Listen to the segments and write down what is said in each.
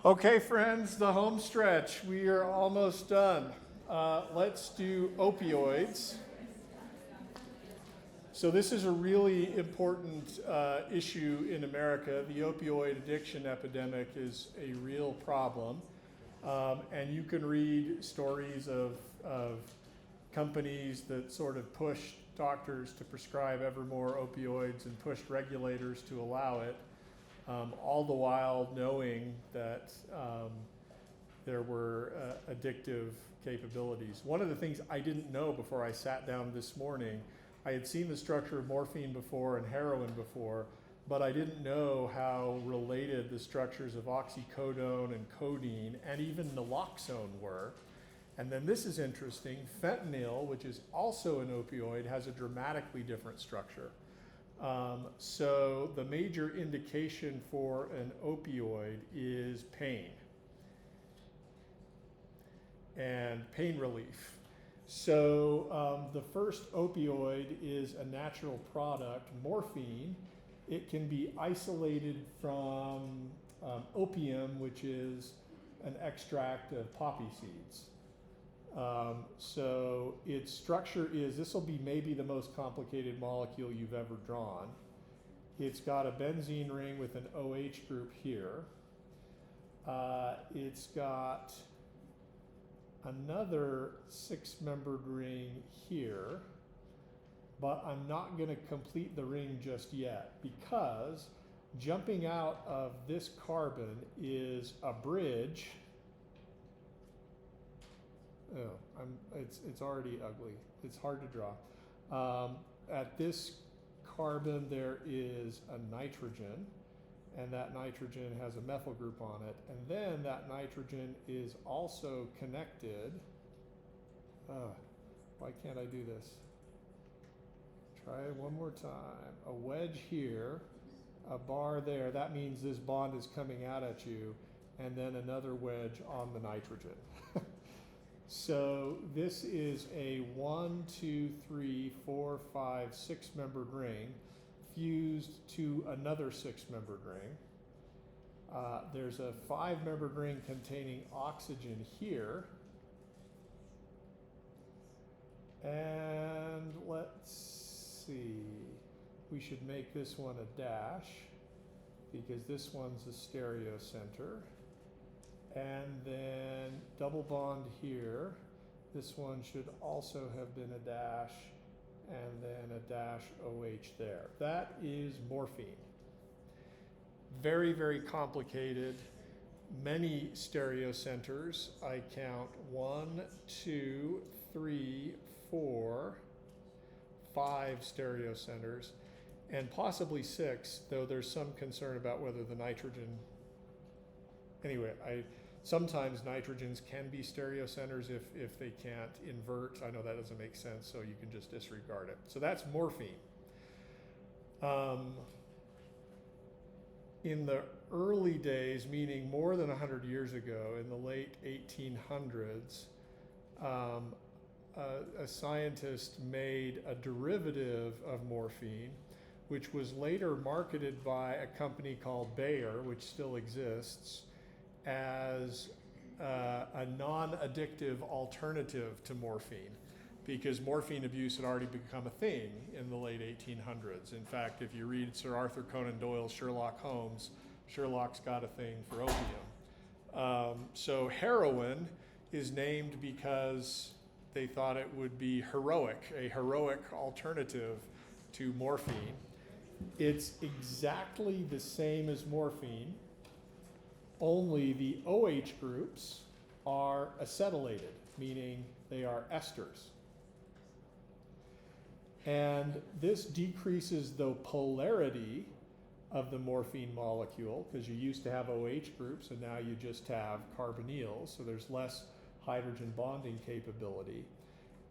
Okay, friends, the home stretch. We are almost done. Let's do opioids. So this is a really important issue in America. The opioid addiction epidemic is a real problem. And you can read stories of companies that sort of pushed doctors to prescribe ever more opioids and pushed regulators to allow it. All the while knowing that there were addictive capabilities. One of the things I didn't know before I sat down this morning, I had seen the structure of morphine before and heroin before, but I didn't know how related the structures of oxycodone and codeine and even naloxone were. And then this is interesting, fentanyl, which is also an opioid, has a dramatically different structure. So the major indication for an opioid is pain and pain relief. So the first opioid is a natural product, morphine. It can be isolated from opium, which is an extract of poppy seeds. So its structure is, this will be maybe the most complicated molecule you've ever drawn. It's got a benzene ring with an OH group here. It's got another 6-membered ring here, but I'm not going to complete the ring just yet because jumping out of this carbon is a bridge. Oh, it's already ugly. It's hard to draw. At this carbon there is a nitrogen, and that nitrogen has a methyl group on it, and then that nitrogen is also connected. Why can't I do this? Try it one more time. A wedge here, a bar there. That means this bond is coming out at you, and then another wedge on the nitrogen. So this is a 1, 2, 3, 4, 5, 6-membered ring fused to another 6-membered ring. There's a 5-membered ring containing oxygen here. And let's see, we should make this one a dash because this one's a stereocenter. And then double bond here. This one should also have been a dash, and then a dash OH there. That is morphine. Very, very complicated. Many stereocenters. I count 1, 2, 3, 4, 5 stereocenters, and possibly 6, though there's some concern about whether the nitrogen. Anyway, sometimes nitrogens can be stereocenters if they can't invert. I know that doesn't make sense, so you can just disregard it. So that's morphine. In the early days, meaning more than 100 years ago, in the late 1800s, a scientist made a derivative of morphine, which was later marketed by a company called Bayer, which still exists, as a non-addictive alternative to morphine, because morphine abuse had already become a thing in the late 1800s. In fact, if you read Sir Arthur Conan Doyle's Sherlock Holmes, Sherlock's got a thing for opium. So heroin is named because they thought it would be heroic, a heroic alternative to morphine. It's exactly the same as morphine, only the OH groups are acetylated, meaning they are esters. And this decreases the polarity of the morphine molecule, because you used to have OH groups and now you just have carbonyls, so there's less hydrogen bonding capability.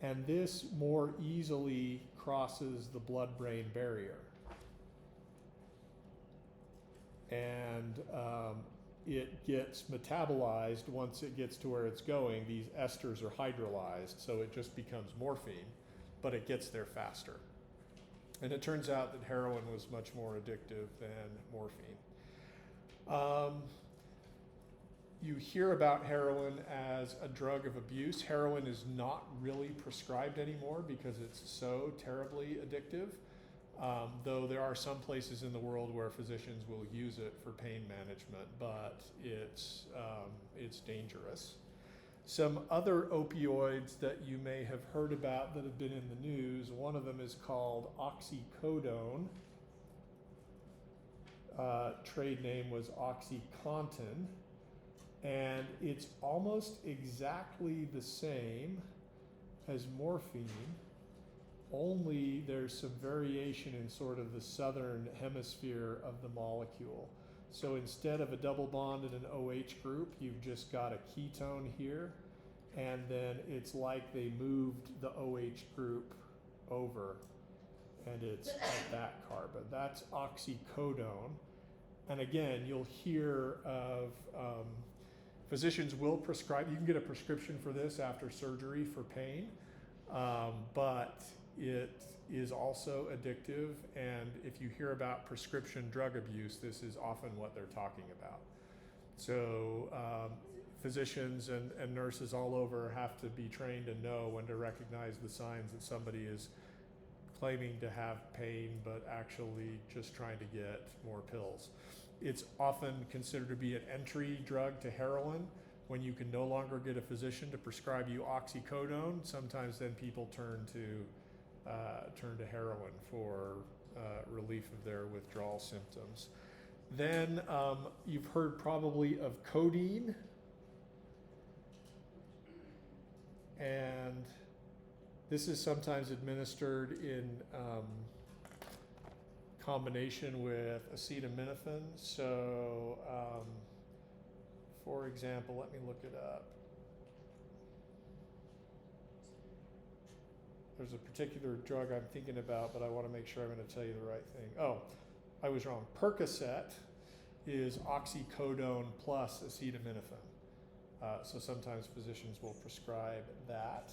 And this more easily crosses the blood-brain barrier. And it gets metabolized once it gets to where it's going. These esters are hydrolyzed, so it just becomes morphine, but it gets there faster. And it turns out that heroin was much more addictive than morphine. you hear about heroin as a drug of abuse, heroin is not really prescribed anymore because it's so terribly addictive. Though there are some places in the world where physicians will use it for pain management, but it's dangerous. Some other opioids that you may have heard about that have been in the news, one of them is called oxycodone. Trade name was OxyContin, and it's almost exactly the same as morphine, only there's some variation in sort of the southern hemisphere of the molecule. So instead of a double bond in an OH group, you've just got a ketone here, and then it's like they moved the OH group over, and it's at that carbon. That's oxycodone. And again, you'll hear of physicians will prescribe, you can get a prescription for this after surgery for pain, but it is also addictive, and if you hear about prescription drug abuse, this is often what they're talking about. So physicians and nurses all over have to be trained and know when to recognize the signs that somebody is claiming to have pain but actually just trying to get more pills. It's often considered to be an entry drug to heroin. When you can no longer get a physician to prescribe you oxycodone, sometimes then people turn to heroin for relief of their withdrawal symptoms. Then you've heard probably of codeine, and this is sometimes administered in combination with acetaminophen. So, for example, let me look it up. There's a particular drug I'm thinking about, but I want to make sure I'm going to tell you the right thing. Oh, I was wrong. Percocet is oxycodone plus acetaminophen. So sometimes physicians will prescribe that.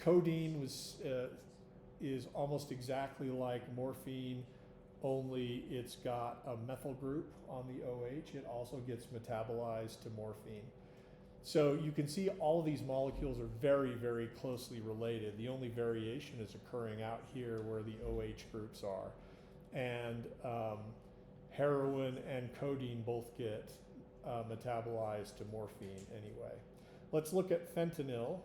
Codeine is almost exactly like morphine, only it's got a methyl group on the OH. It also gets metabolized to morphine. So you can see all of these molecules are very, very closely related. The only variation is occurring out here where the OH groups are. And heroin and codeine both get metabolized to morphine anyway. Let's look at fentanyl.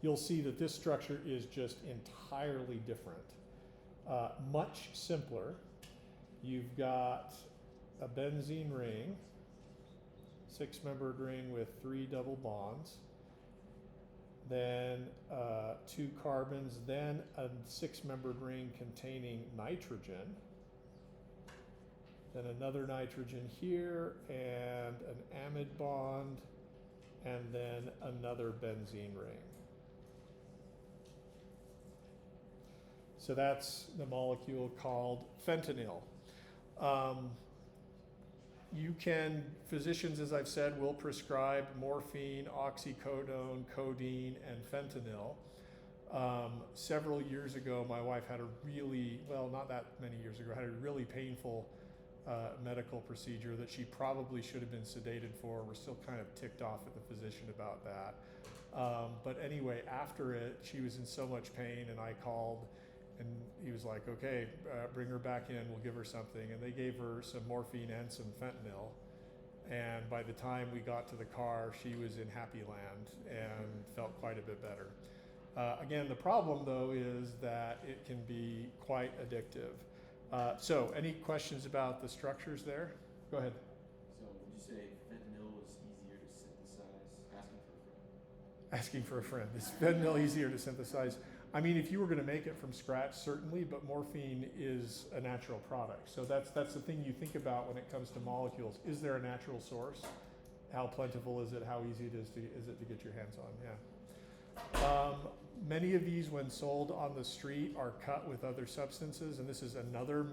You'll see that this structure is just entirely different. Much simpler. You've got a benzene ring, 6-membered ring with 3 double bonds, then 2 carbons, then a 6-membered ring containing nitrogen, then another nitrogen here, and an amide bond, and then another benzene ring. So that's the molecule called fentanyl. Physicians, as I've said, will prescribe morphine, oxycodone, codeine, and fentanyl. Several years ago, my wife had not that many years ago, had a really painful medical procedure that she probably should have been sedated for. We're still kind of ticked off at the physician about that. But anyway, after it, she was in so much pain, and I called, and he was like, okay, bring her back in, we'll give her something. And they gave her some morphine and some fentanyl. And by the time we got to the car, she was in happy land and felt quite a bit better. Again, the problem though is that it can be quite addictive. So any questions about the structures there? Go ahead. So would you say fentanyl is easier to synthesize? Asking for a friend. Is fentanyl easier to synthesize? I mean, if you were going to make it from scratch, certainly, but morphine is a natural product. So that's the thing you think about when it comes to molecules. Is there a natural source? How plentiful is it? How easy is it to get your hands on? Yeah. Many of these, when sold on the street, are cut with other substances, and this is another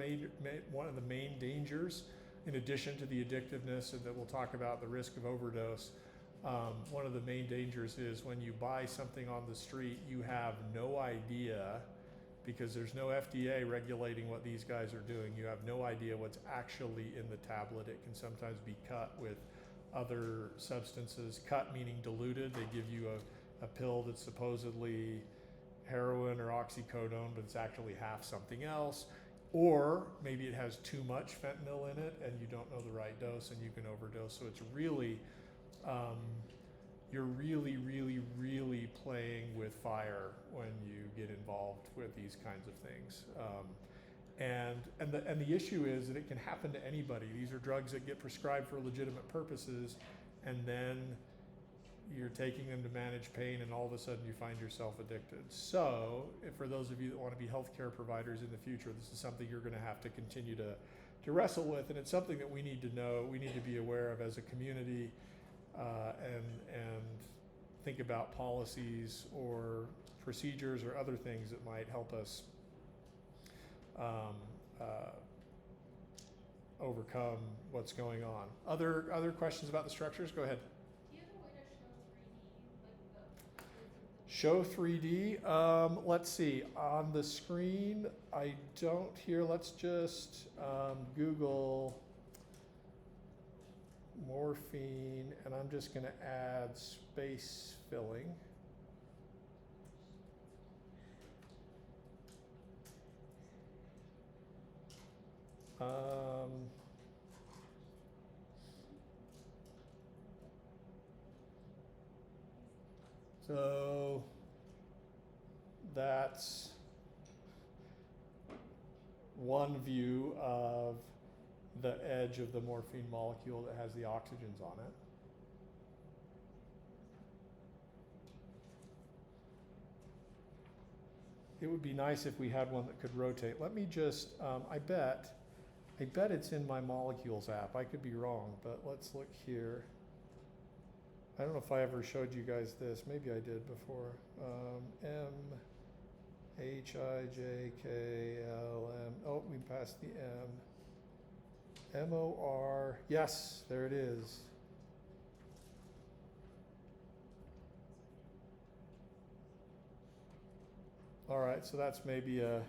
one of the main dangers, in addition to the addictiveness, and that we'll talk about the risk of overdose. One of the main dangers is when you buy something on the street, you have no idea because there's no FDA regulating what these guys are doing. You have no idea what's actually in the tablet. It can sometimes be cut with other substances. Cut meaning diluted. They give you a pill that's supposedly heroin or oxycodone, but it's actually half something else. Or maybe it has too much fentanyl in it and you don't know the right dose and you can overdose. So it's really, you're really, really, really playing with fire when you get involved with these kinds of things. And the issue is that it can happen to anybody. These are drugs that get prescribed for legitimate purposes, and then you're taking them to manage pain, and all of a sudden you find yourself addicted. So, for those of you that want to be healthcare providers in the future, this is something you're going to have to continue to wrestle with, and it's something that we need to know, we need to be aware of as a community, and think about policies or procedures or other things that might help us overcome what's going on. Other questions about the structures? Go ahead. Do you have a way to show 3D? Show 3D. Let's see. On the screen, I don't here. Let's just Google morphine, and I'm just going to add space filling. So that's one view of the edge of the morphine molecule that has the oxygens on it. It would be nice if we had one that could rotate. Let me just, I bet it's in my molecules app. I could be wrong, but let's look here. I don't know if I ever showed you guys this. Maybe I did before. M-H-I-J-K-L-M. Oh, we passed the M. M-O-R. Yes, there it is. All right, so that's maybe a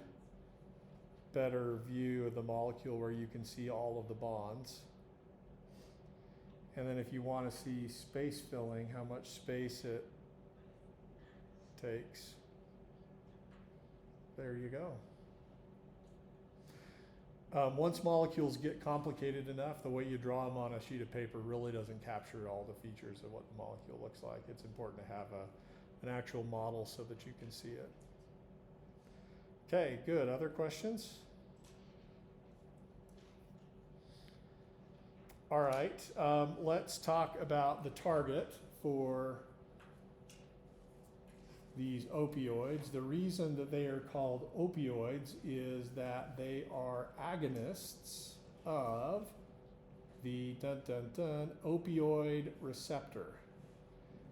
better view of the molecule where you can see all of the bonds. And then if you want to see space filling, how much space it takes, there you go. Once molecules get complicated enough, the way you draw them on a sheet of paper really doesn't capture all the features of what the molecule looks like. It's important to have an actual model so that you can see it. Okay, good. Other questions? All right, let's talk about the target for these opioids. The reason that they are called opioids is that they are agonists of the opioid receptor.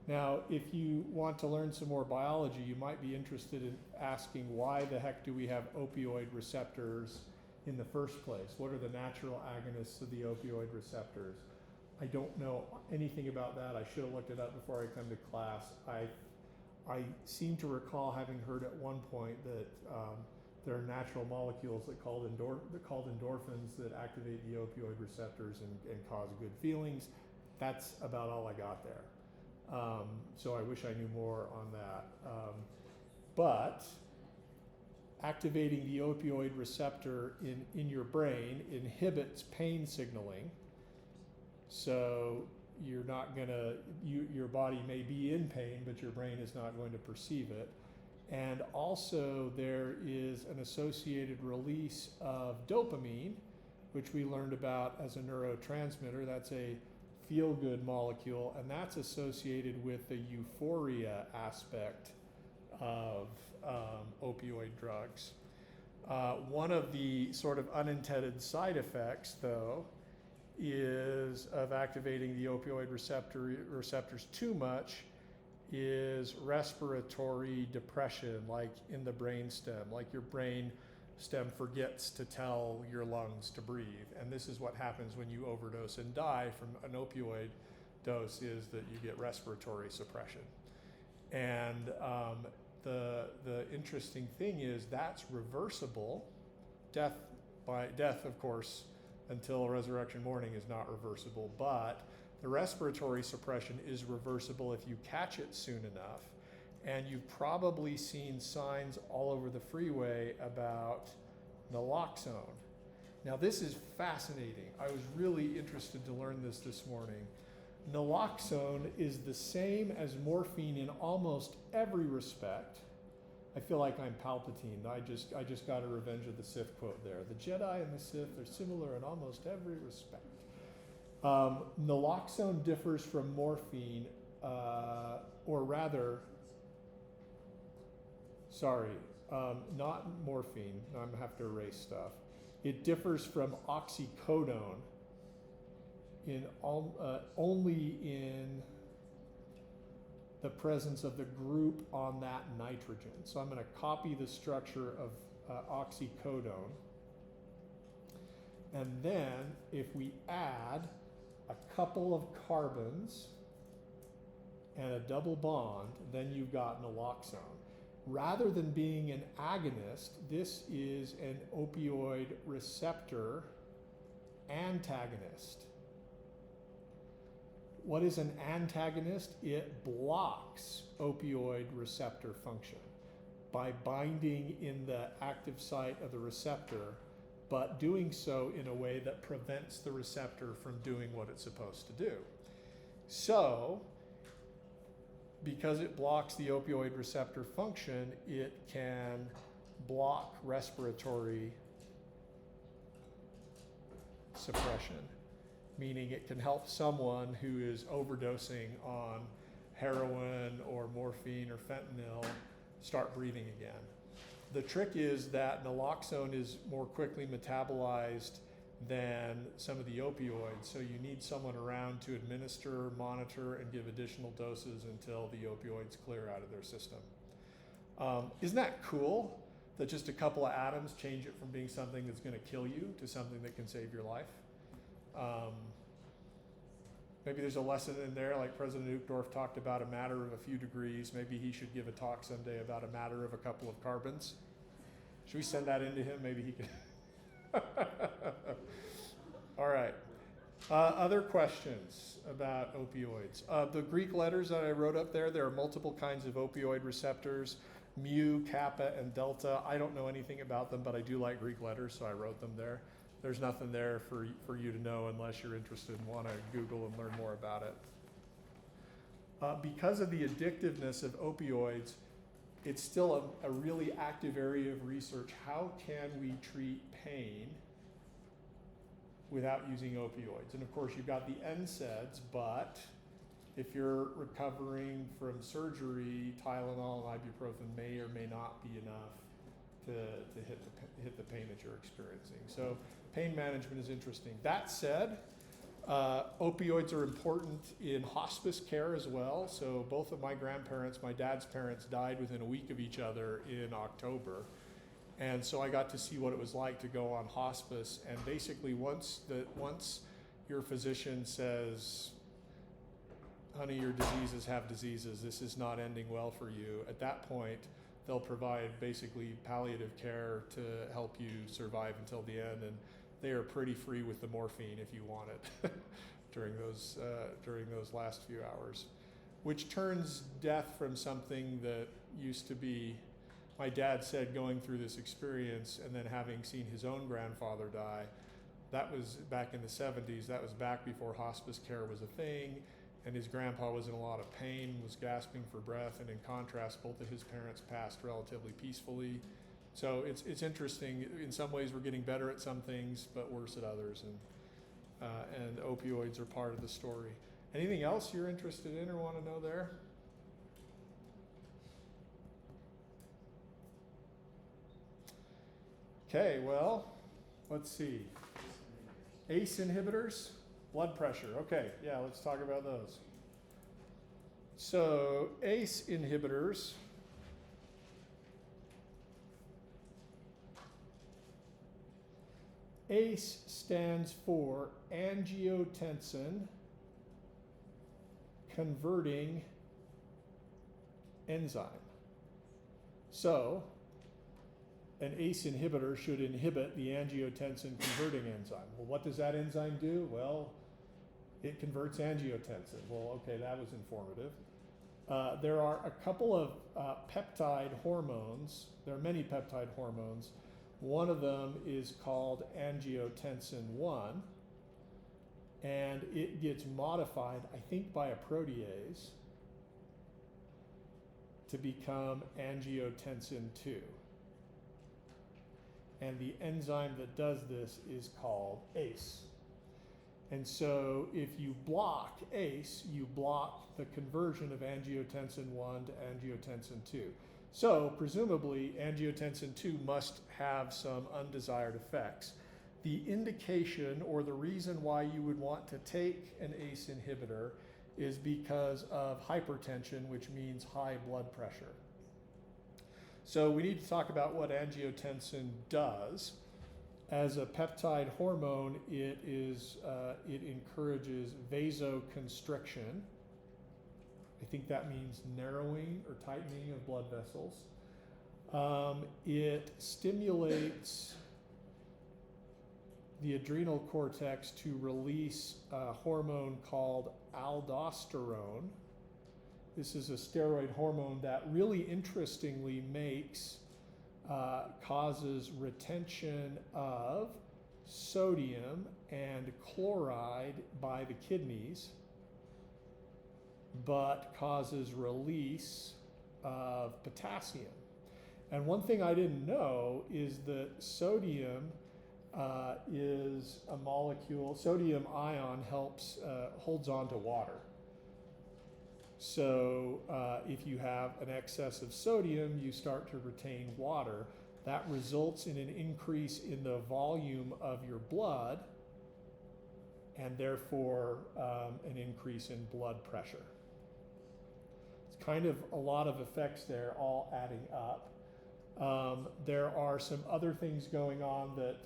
Now, if you want to learn some more biology, you might be interested in asking why the heck do we have opioid receptors in the first place? What are the natural agonists of the opioid receptors? I don't know anything about that. I should have looked it up before I come to class. I seem to recall having heard at one point that there are natural molecules that called endorphins that activate the opioid receptors and cause good feelings. That's about all I got there. So I wish I knew more on that. But activating the opioid receptor in your brain inhibits pain signaling. So you're not gonna, your body may be in pain, but your brain is not going to perceive it. And also there is an associated release of dopamine, which we learned about as a neurotransmitter. That's a feel-good molecule, and that's associated with the euphoria aspect of opioid drugs. One of the sort of unintended side effects, though, is of activating the opioid receptors too much is respiratory depression, like in the brainstem, like your brain stem forgets to tell your lungs to breathe. And this is what happens when you overdose and die from an opioid dose, is that you get respiratory suppression. And the interesting thing is that's reversible. Death, of course, until resurrection morning is not reversible, but the respiratory suppression is reversible if you catch it soon enough. And you've probably seen signs all over the freeway about naloxone. Now this is fascinating. I was really interested to learn this morning. Naloxone is the same as morphine in almost every respect. I feel like I'm Palpatine. I just got a Revenge of the Sith quote there. The Jedi and the Sith are similar in almost every respect. Naloxone differs from morphine, or rather, not morphine. I'm gonna have to erase stuff. It differs from oxycodone in only in the presence of the group on that nitrogen. So I'm going to copy the structure of oxycodone. And then if we add a couple of carbons and a double bond, then you've got naloxone. Rather than being an agonist, this is an opioid receptor antagonist. What is an antagonist? It blocks opioid receptor function by binding in the active site of the receptor, but doing so in a way that prevents the receptor from doing what it's supposed to do. So, because it blocks the opioid receptor function, it can block respiratory suppression, meaning it can help someone who is overdosing on heroin or morphine or fentanyl start breathing again. The trick is that naloxone is more quickly metabolized than some of the opioids, so you need someone around to administer, monitor, and give additional doses until the opioids clear out of their system. Isn't that cool that just a couple of atoms change it from being something that's going to kill you to something that can save your life? Maybe there's a lesson in there, like President Uchtdorf talked about a matter of a few degrees. Maybe he should give a talk someday about a matter of a couple of carbons. Should we send that into him? Maybe he can. All right. Other questions about opioids? The Greek letters that I wrote up there are multiple kinds of opioid receptors, mu, kappa, and delta. I don't know anything about them, but I do like Greek letters, so I wrote them there. There's nothing there for you to know unless you're interested and want to Google and learn more about it. Because of the addictiveness of opioids, it's still a really active area of research. How can we treat pain without using opioids? And of course, you've got the NSAIDs, but if you're recovering from surgery, Tylenol and ibuprofen may or may not be enough to hit the pain that you're experiencing. So pain management is interesting. That said, opioids are important in hospice care as well. So both of my grandparents, my dad's parents, died within a week of each other in October. And so I got to see what it was like to go on hospice. And basically once your physician says, honey, your diseases have diseases, this is not ending well for you, at that point, they'll provide basically palliative care to help you survive until the end. And they are pretty free with the morphine if you want it during those last few hours, which turns death from something that used to be, my dad said, going through this experience and then having seen his own grandfather die. That was back in the 70s. That was back before hospice care was a thing. And his grandpa was in a lot of pain, was gasping for breath. And in contrast, both of his parents passed relatively peacefully. So it's interesting. In some ways, we're getting better at some things, but worse at others. And opioids are part of the story. Anything else you're interested in or want to know there? Okay, well, let's see. ACE inhibitors, blood pressure. Okay, yeah, let's talk about those. So ACE inhibitors ACE stands for angiotensin converting enzyme. So an ACE inhibitor should inhibit the angiotensin converting enzyme. Well, what does that enzyme do? Well, it converts angiotensin. Well, okay, that was informative. There are a couple of peptide hormones. There are many peptide hormones. One of them is called angiotensin 1, and it gets modified, I think, by a protease to become angiotensin 2. And the enzyme that does this is called ACE. And so if you block ACE, you block the conversion of angiotensin 1 to angiotensin 2. So presumably angiotensin 2 must have some undesired effects. The indication or the reason why you would want to take an ACE inhibitor is because of hypertension, which means high blood pressure. So we need to talk about what angiotensin does. As a peptide hormone, it encourages vasoconstriction. I think that means narrowing or tightening of blood vessels. It stimulates the adrenal cortex to release a hormone called aldosterone. This is a steroid hormone that really interestingly causes retention of sodium and chloride by the kidneys, but causes release of potassium. And one thing I didn't know is that sodium is a molecule, sodium ion holds on to water. So if you have an excess of sodium, you start to retain water. That results in an increase in the volume of your blood, and therefore an increase in blood pressure. It's kind of a lot of effects there, all adding up. There are some other things going on that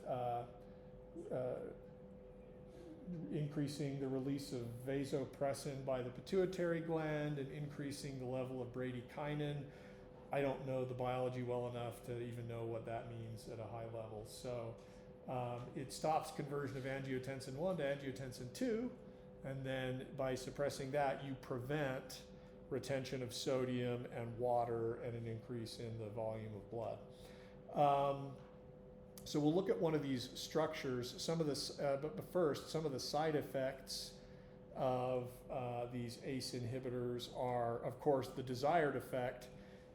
increasing the release of vasopressin by the pituitary gland and increasing the level of bradykinin. I don't know the biology well enough to even know what that means at a high level. So it stops conversion of angiotensin 1 to angiotensin 2, and then by suppressing that, you prevent retention of sodium and water and an increase in the volume of blood. So we'll look at one of these structures. But first, some of the side effects of these ACE inhibitors are, of course, the desired effect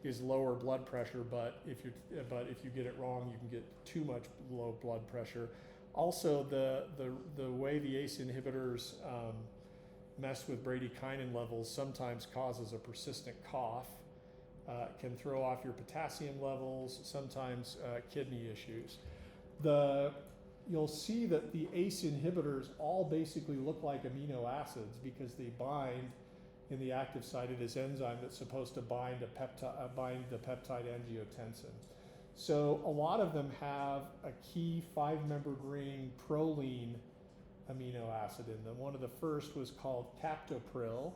is lower blood pressure. But if you get it wrong, you can get too much low blood pressure. Also, the way the ACE inhibitors mess with bradykinin levels sometimes causes a persistent cough. Can throw off your potassium levels. Sometimes kidney issues. You'll see that the ACE inhibitors all basically look like amino acids because they bind in the active site of this enzyme that's supposed to bind the peptide angiotensin. So a lot of them have a key 5-member ring proline amino acid in them. One of the first was called captopril.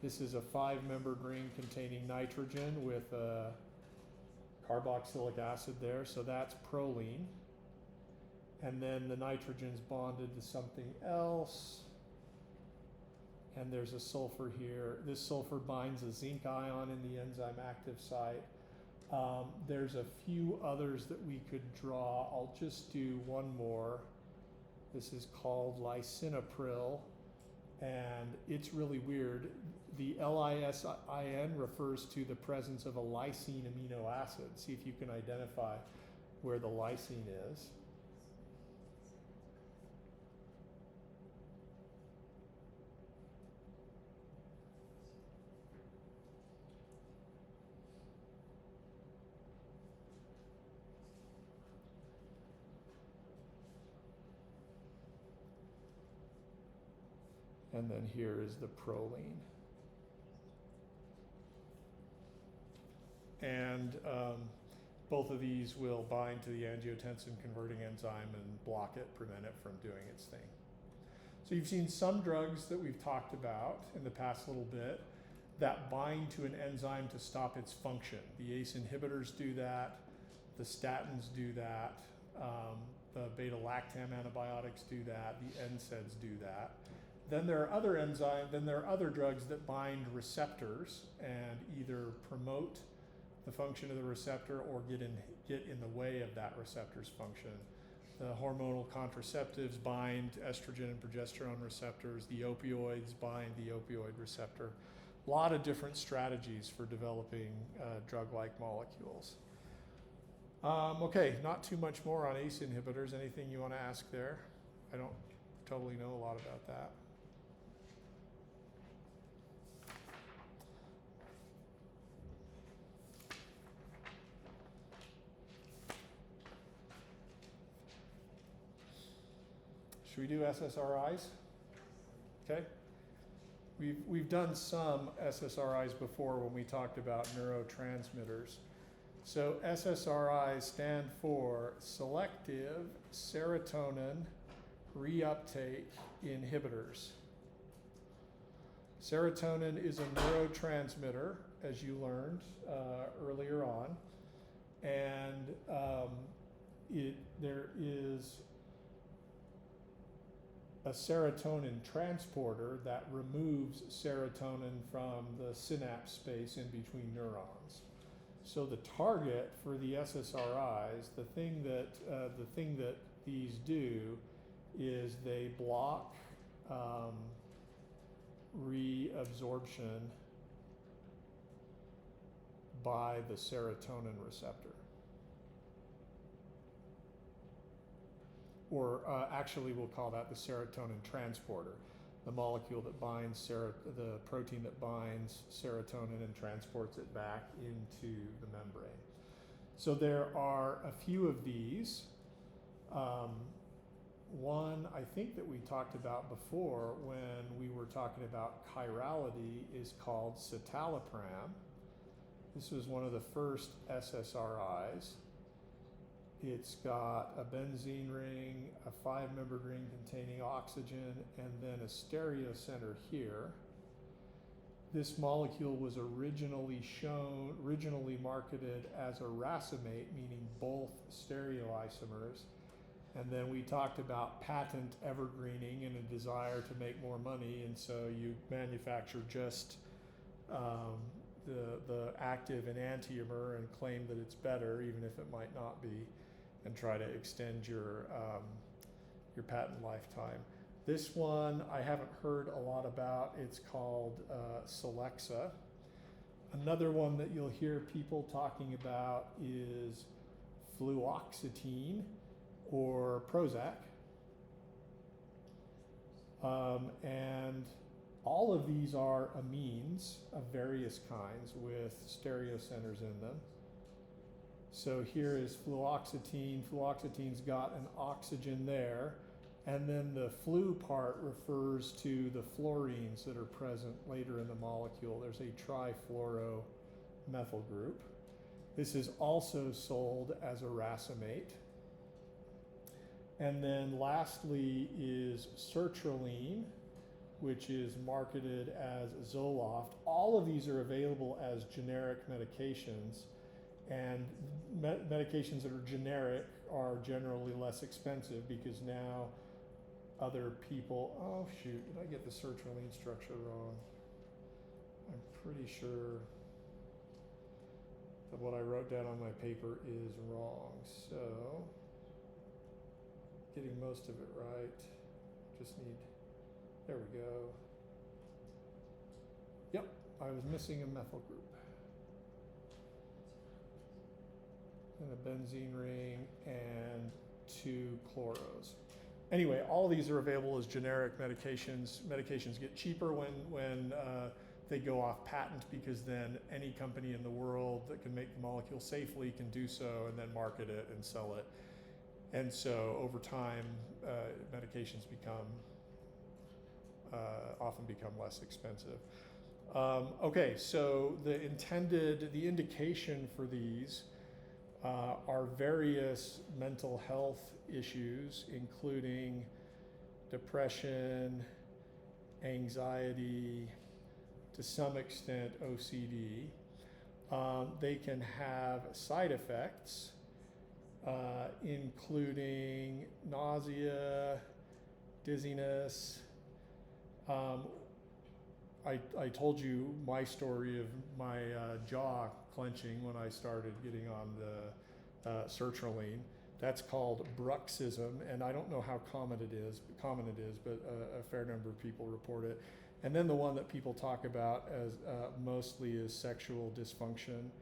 This is a 5-member ring containing nitrogen with carboxylic acid there, so that's proline. And then the nitrogen's bonded to something else. And there's a sulfur here. This sulfur binds a zinc ion in the enzyme active site. There's a few others that we could draw. I'll just do one more. This is called lisinopril, and it's really weird. The LISIN refers to the presence of a lysine amino acid. See if you can identify where the lysine is. And then here is the proline. And both of these will bind to the angiotensin converting enzyme and block it, prevent it from doing its thing. So you've seen some drugs that we've talked about in the past little bit. that bind to an enzyme to stop its function. The ACE inhibitors do that, the statins do that, the beta-lactam antibiotics do that, the NSAIDs do that. Then there are other enzymes, then there are other drugs that bind receptors and either promote the function of the receptor or get in the way of that receptor's function. The hormonal contraceptives bind estrogen and progesterone receptors. The opioids bind the opioid receptor. A lot of different strategies for developing drug-like molecules. Okay, not too much more on ACE inhibitors. Anything you want to ask there? I don't totally know a lot about that. Should we do SSRIs? Okay. We've done some SSRIs before when we talked about neurotransmitters. So SSRIs stand for selective serotonin reuptake inhibitors. Serotonin is a neurotransmitter, as you learned earlier on, and there is a serotonin transporter that removes serotonin from the synapse space in between neurons. So the target for the SSRIs, the thing that these do is they block reabsorption by the serotonin receptor. Or actually we'll call that the serotonin transporter, the molecule that binds the protein that binds serotonin and transports it back into the membrane. So there are a few of these. One I think that we talked about before when we were talking about chirality is called citalopram. This was one of the first SSRIs. It's got a benzene ring, a 5-membered ring containing oxygen, and then a stereocenter here. This molecule was originally marketed as a racemate, meaning both stereoisomers. And then we talked about patent evergreening and a desire to make more money, and so you manufacture just the active enantiomer and claim that it's better, even if it might not be, and try to extend your patent lifetime. This one I haven't heard a lot about. It's called Celexa. Another one that you'll hear people talking about is fluoxetine or Prozac. And all of these are amines of various kinds with stereocenters in them. So here is fluoxetine. Fluoxetine's got an oxygen there. And then the flu part refers to the fluorines that are present later in the molecule. There's a trifluoromethyl group. This is also sold as a racemate. And then lastly is sertraline, which is marketed as Zoloft. All of these are available as generic medications. And medications that are generic are generally less expensive because now other people, oh shoot, did I get the sertraline structure wrong? I'm pretty sure that what I wrote down on my paper is wrong. So, getting most of it right, just need, there we go. Yep, I was missing a methyl group. And a benzene ring and 2 chloros. Anyway, all these are available as generic medications. Medications get cheaper when they go off patent, because then any company in the world that can make the molecule safely can do so and then market it and sell it. And so over time, medications often become less expensive. Okay, so the indication for these are various mental health issues, including depression, anxiety, to some extent OCD. They can have side effects, including nausea, dizziness. I told you my story of my jaw clenching when I started getting on the sertraline. That's called bruxism, and I don't know how common it is, but a fair number of people report it. And then the one that people talk about as mostly is sexual dysfunction,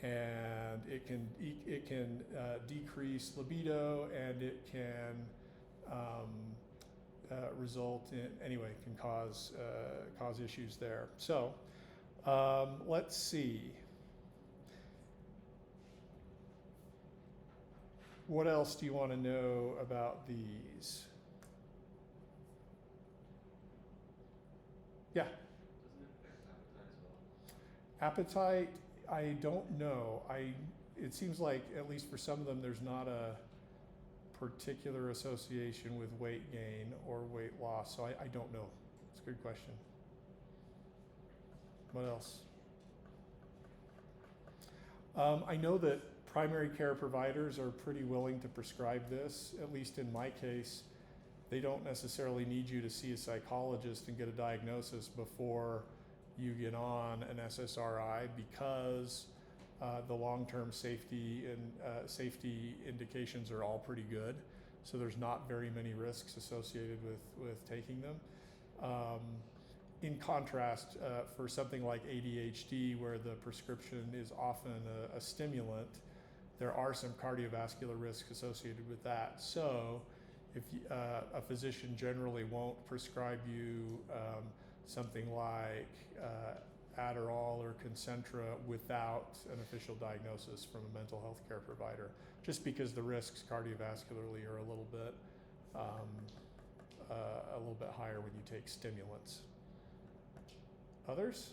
and it can decrease libido, and it can result in, anyway, can cause issues there. So let's see. What else do you want to know about these? Yeah. Doesn't it affect appetite as well? Appetite, I don't know. It seems like, at least for some of them, there's not a particular association with weight gain or weight loss, so I don't know. It's a good question. What else? I know that primary care providers are pretty willing to prescribe this. At least in my case, they don't necessarily need you to see a psychologist and get a diagnosis before you get on an SSRI, because the long-term safety and safety indications are all pretty good. So there's not very many risks associated with taking them. In contrast, for something like ADHD, where the prescription is often a stimulant, there are some cardiovascular risks associated with that. So if a physician generally won't prescribe you something like Adderall or Concentra without an official diagnosis from a mental health care provider, just because the risks cardiovascularly are a little bit higher when you take stimulants. Others?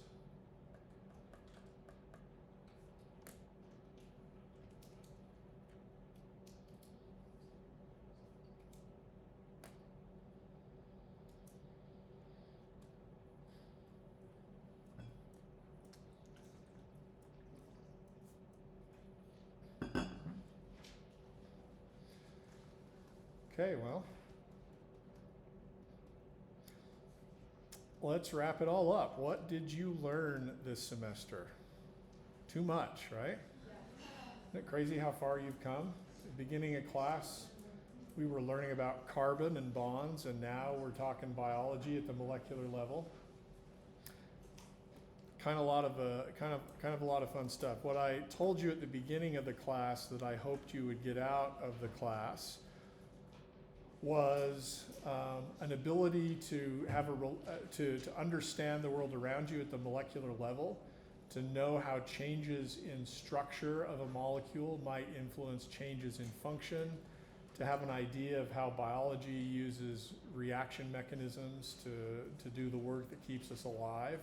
Okay, well, let's wrap it all up. What did you learn this semester? Too much, right? Isn't it crazy how far you've come? At the beginning of class, we were learning about carbon and bonds, and now we're talking biology at the molecular level. Kind of a lot of fun stuff. What I told you at the beginning of the class that I hoped you would get out of the class was an ability to have to understand the world around you at the molecular level, to know how changes in structure of a molecule might influence changes in function, to have an idea of how biology uses reaction mechanisms to do the work that keeps us alive,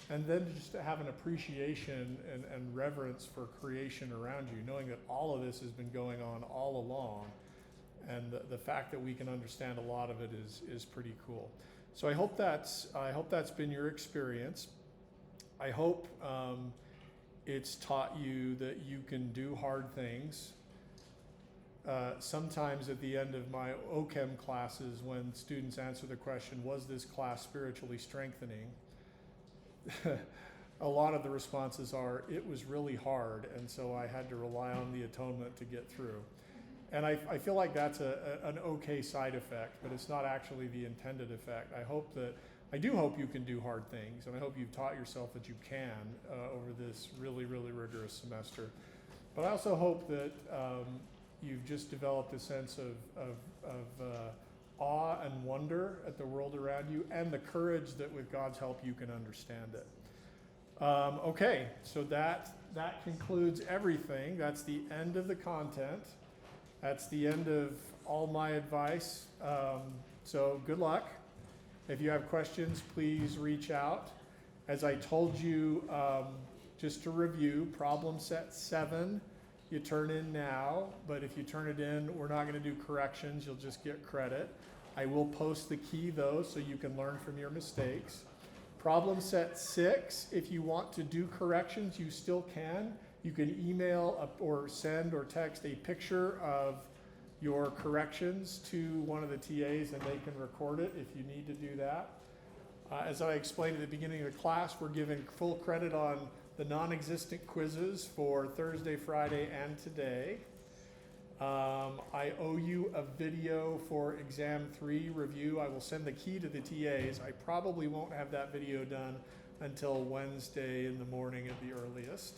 and then just to have an appreciation and reverence for creation around you, knowing that all of this has been going on all along. And the fact that we can understand a lot of it is pretty cool. So I hope that's been your experience. I hope it's taught you that you can do hard things. Sometimes at the end of my OChem classes, when students answer the question, was this class spiritually strengthening? A lot of the responses are, it was really hard, and so I had to rely on the atonement to get through. And I feel like that's an okay side effect, but it's not actually the intended effect. I do hope you can do hard things, and I hope you've taught yourself that you can over this really, really rigorous semester. But I also hope that you've just developed a sense of awe and wonder at the world around you, and the courage that with God's help you can understand it. Okay, so that concludes everything. That's the end of the content. That's the end of all my advice. So good luck. If you have questions, please reach out. As I told you, just to review, problem set 7, you turn in now, but if you turn it in, we're not going to do corrections. You'll just get credit. I will post the key though, so you can learn from your mistakes. Problem set 6, if you want to do corrections, you still can. You can email or send or text a picture of your corrections to one of the TAs and they can record it if you need to do that. As I explained at the beginning of the class, we're giving full credit on the non-existent quizzes for Thursday, Friday, and today. I owe you a video for exam 3 review. I will send the key to the TAs. I probably won't have that video done until Wednesday in the morning at the earliest.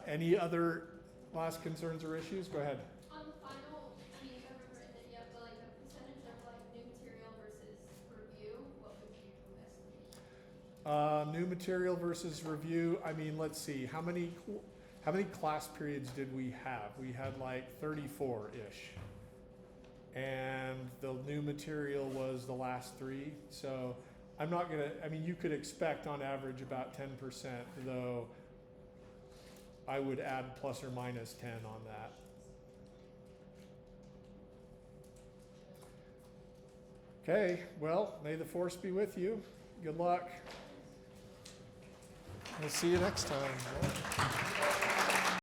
Any other last concerns or issues? Go ahead. On the final, I mean, you haven't written it yet, but like the percentage of like new material versus review, what would you estimate? New material versus review. I mean, let's see. How many class periods did we have? We had like 34-ish. And the new material was the last 3. So I'm not gonna, I mean, you could expect on average about 10%, though I would add plus or minus 10 on that. Okay, well, may the force be with you. Good luck. We'll see you next time.